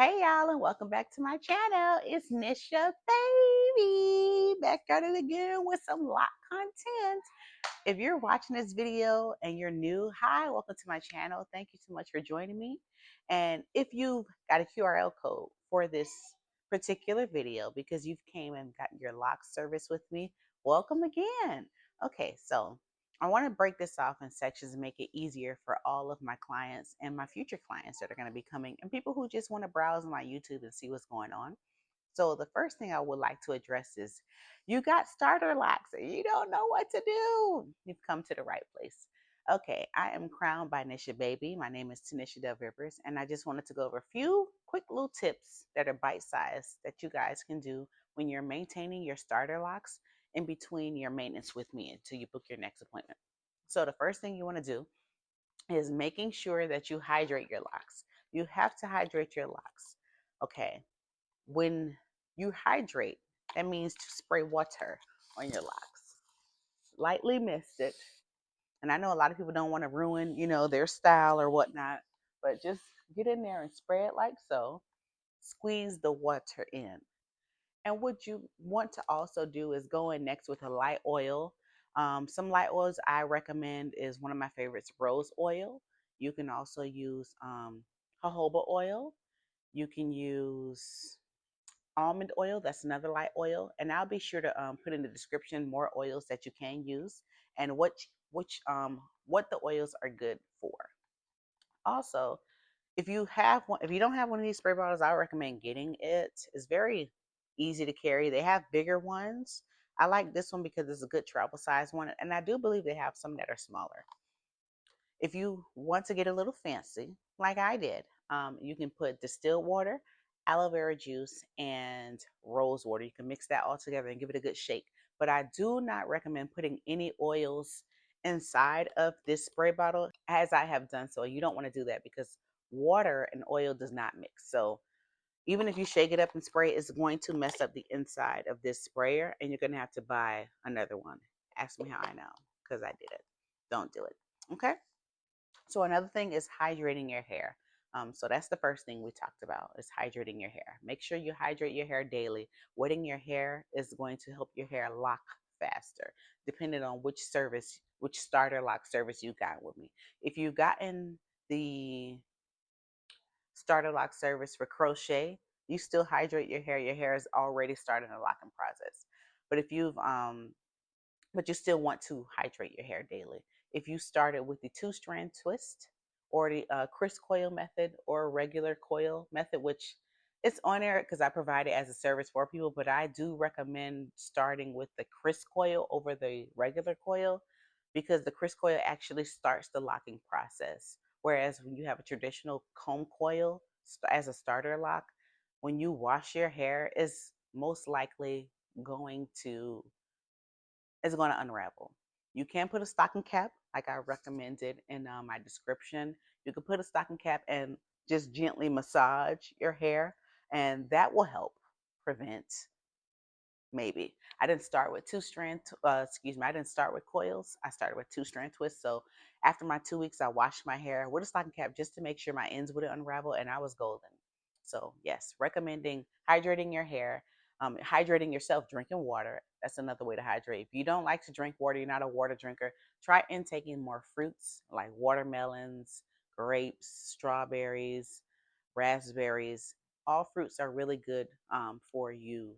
Hey y'all, and welcome back to my channel. It's Nisha Babii back at it again with some loc content. If you're watching this video and you're new, hi, welcome to my channel. Thank you so much for joining me. And if you've got a QRL code for this particular video because you've came and got your loc service with me, welcome again. Okay, so I want to break this off in sections and make it easier for all of my clients and my future clients that are going to be coming and people who just want to browse my YouTube and see what's going on. So the first thing I would like to address is you got starter locs and you don't know what to do. You've come to the right place. Okay, I am crowned by Nisha Babii. My name is Tanisha Dove Rivers, and I just wanted to go over a few quick little tips that are bite-sized that you guys can do when you're maintaining your starter locs in between your maintenance with me until you book your next appointment. So the first thing you want to do is making sure that you hydrate your locs. You have to hydrate your locs. Okay, when you hydrate, that means to spray water on your locs. Lightly mist it. And I know a lot of people don't want to ruin, their style or whatnot, but just get in there and spray it like so. Squeeze the water in. And what you want to also do is go in next with a light oil. Some light oils I recommend is one of my favorites, rose oil. You can also use jojoba oil. You can use almond oil. That's another light oil. And I'll be sure to put in the description more oils that you can use and what the oils are good for. Also, if you don't have one of these spray bottles, I recommend getting it. It's very easy to carry. They have bigger ones. I like this one because it's a good travel size one, and I do believe they have some that are smaller. If you want to get a little fancy, like I did, you can put distilled water, aloe vera juice, and rose water. You can mix that all together and give it a good shake. But I do not recommend putting any oils inside of this spray bottle as I have done so. You don't want to do that because water and oil does not mix. So even if you shake it up and spray it, it's going to mess up the inside of this sprayer and you're going to have to buy another one. Ask me how I know because I did it. Don't do it. Okay. So another thing is hydrating your hair. So that's the first thing we talked about is hydrating your hair. Make sure you hydrate your hair daily. Wetting your hair is going to help your hair lock faster, depending on which starter loc service you got with me. If you've gotten the starter loc service for crochet, you still hydrate your hair is already starting the locking process. But if you've but you still want to hydrate your hair daily. If you started with the 2-strand twist or the Crisp coil method or regular coil method, which it's on there because I provide it as a service for people, but I do recommend starting with the Crisp coil over the regular coil because the Crisp coil actually starts the locking process. Whereas when you have a traditional comb coil as a starter loc, when you wash your hair, is most likely going to unravel. You can put a stocking cap, like I recommended in my description. You can put a stocking cap and just gently massage your hair, and that will help prevent. Maybe I didn't start with I didn't start with coils. I started with 2-strand twists. So after my 2 weeks, I washed my hair with a stocking cap just to make sure my ends wouldn't unravel, and I was golden. So yes, recommending hydrating your hair, hydrating yourself, drinking water. That's another way to hydrate. If you don't like to drink water, you're not a water drinker, try intaking more fruits like watermelons, grapes, strawberries, raspberries. All fruits are really good for you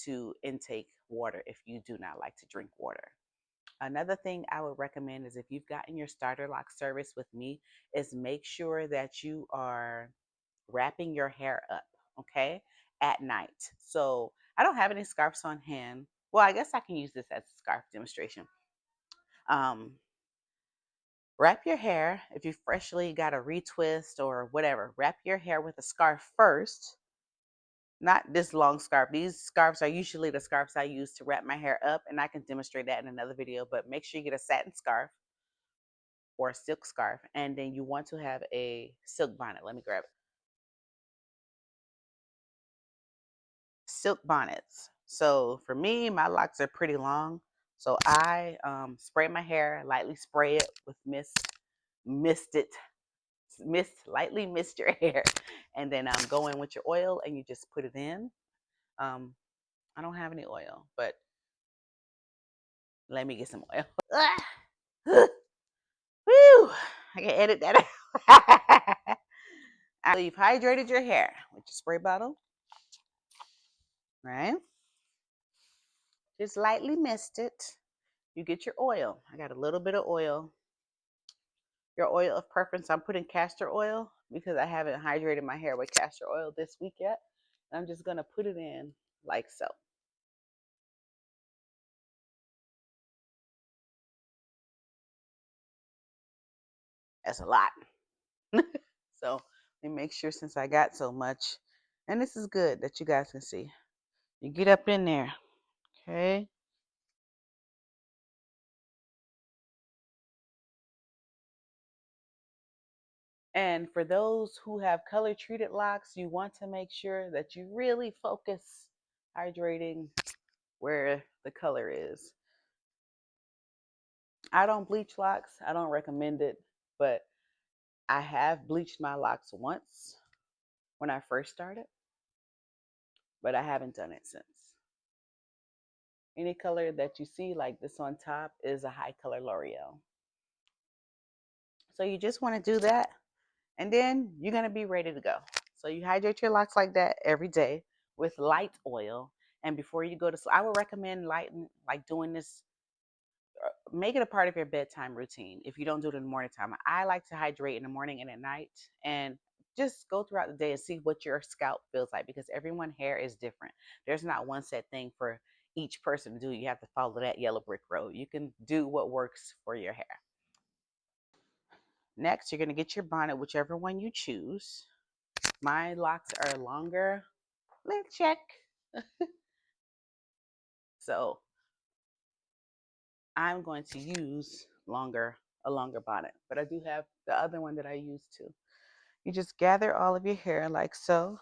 to intake water if you do not like to drink water. Another thing I would recommend is if you've gotten your starter loc service with me, is make sure that you are wrapping your hair up, okay, at night. So I don't have any scarves on hand. Well, I guess I can use this as a scarf demonstration. Um, Wrap your hair, if you freshly got a retwist or whatever, wrap your hair with a scarf first. Not this long scarf. These scarves are usually the scarves I use to wrap my hair up, and I can demonstrate that in another video, but make sure you get a satin scarf or a silk scarf, and then you want to have a silk bonnet. Let me grab it. Silk bonnets. So for me, my locks are pretty long, so I spray my hair, lightly spray it with mist it. lightly mist your hair, and then go in with your oil and you just put it in. I don't have any oil, but let me get some oil. Woo! I can edit that out. After you've hydrated your hair with your spray bottle, right? Just lightly mist it. You get your oil. I got a little bit of oil. Your oil of preference, I'm putting castor oil because I haven't hydrated my hair with castor oil this week yet. And I'm just going to put it in like so. That's a lot. So let me make sure, since I got so much, and this is good that you guys can see. You get up in there, okay? And for those who have color treated locks, you want to make sure that you really focus hydrating where the color is. I don't bleach locks. I don't recommend it, but I have bleached my locks once when I first started, but I haven't done it since. Any color that you see like this on top is a high color L'Oreal. So you just want to do that, and then you're going to be ready to go. So you hydrate your locks like that every day with light oil. And before you go to sleep, I would recommend like doing this, make it a part of your bedtime routine if you don't do it in the morning time. I like to hydrate in the morning and at night, and just go throughout the day and see what your scalp feels like, because everyone's hair is different. There's not one set thing for each person to do. You have to follow that yellow brick road. You can do what works for your hair. Next, you're going to get your bonnet, whichever one you choose. My locks are longer. Let's check. So I'm going to use a longer bonnet, but I do have the other one that I use too. You just gather all of your hair like so,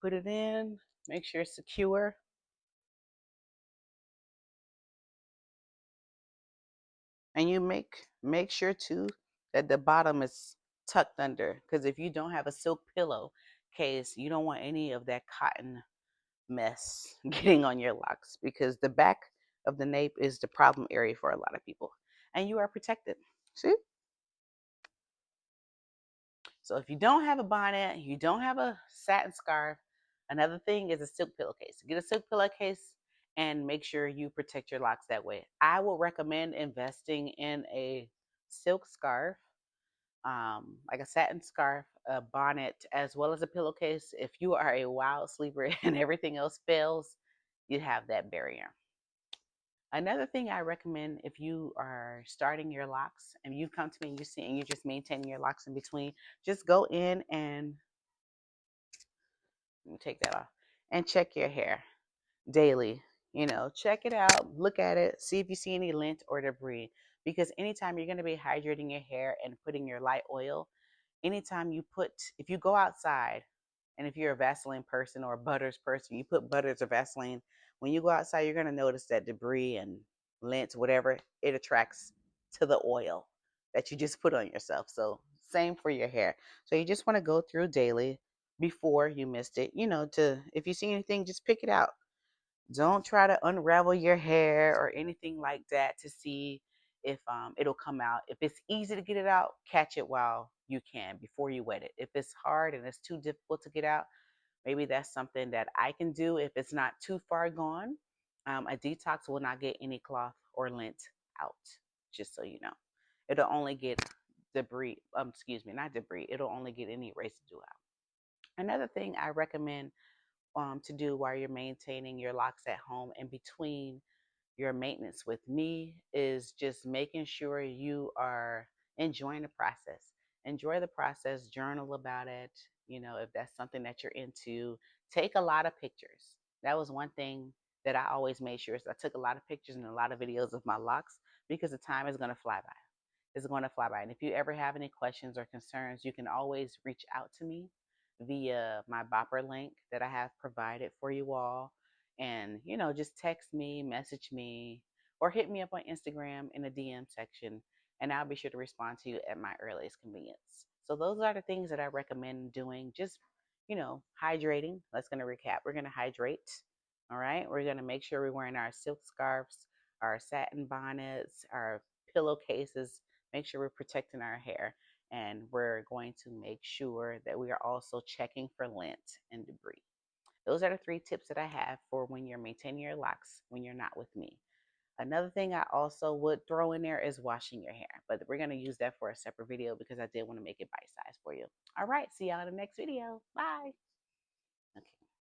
put it in, make sure it's secure. And you make sure too that the bottom is tucked under, because if you don't have a silk pillow case, you don't want any of that cotton mess getting on your locks, because the back of the nape is the problem area for a lot of people, and you are protected. See? So if you don't have a bonnet, you don't have a satin scarf, another thing is a silk pillowcase. Get a silk pillowcase and make sure you protect your locks that way. I will recommend investing in a silk scarf, like a satin scarf, a bonnet, as well as a pillowcase. If you are a wild sleeper and everything else fails, you have that barrier. Another thing I recommend, if you are starting your locks and you come to me and you see and you're just maintaining your locks in between, just go in and let me take that off and check your hair daily. You know, check it out, look at it, see if you see any lint or debris. Because anytime you're going to be hydrating your hair and putting your light oil, anytime you put, if you go outside, and if you're a Vaseline person or a butters person, you put butters or Vaseline, when you go outside, you're going to notice that debris and lint, whatever, it attracts to the oil that you just put on yourself. So same for your hair. So you just want to go through daily before you mist it, you know, to, if you see anything, just pick it out. Don't try to unravel your hair or anything like that to see if it'll come out. If it's easy to get it out, catch it while you can before you wet it. If it's hard and it's too difficult to get out, maybe that's something that I can do if it's not too far gone. A detox will not get any cloth or lint out, just so you know. It'll only get debris, excuse me, not debris. It'll only get any residue out. Another thing I recommend to do while you're maintaining your locks at home in between your maintenance with me is just making sure you are enjoying the process. Enjoy the process, journal about it. You know, if that's something that you're into, take a lot of pictures. That was one thing that I always made sure is I took a lot of pictures and a lot of videos of my locks, because the time is going to fly by. It's going to fly by. And if you ever have any questions or concerns, you can always reach out to me via my Bopper link that I have provided for you all. And, you know, just text me, message me, or hit me up on Instagram in the DM section, and I'll be sure to respond to you at my earliest convenience. So those are the things that I recommend doing. Just, hydrating. Let's going to recap. We're going to hydrate. All right. We're going to make sure we're wearing our silk scarves, our satin bonnets, our pillowcases. Make sure we're protecting our hair. And we're going to make sure that we are also checking for lint and debris. Those are the 3 tips that I have for when you're maintaining your locks when you're not with me. Another thing I also would throw in there is washing your hair, but we're going to use that for a separate video because I did want to make it bite size for you. All right, see y'all in the next video. Bye.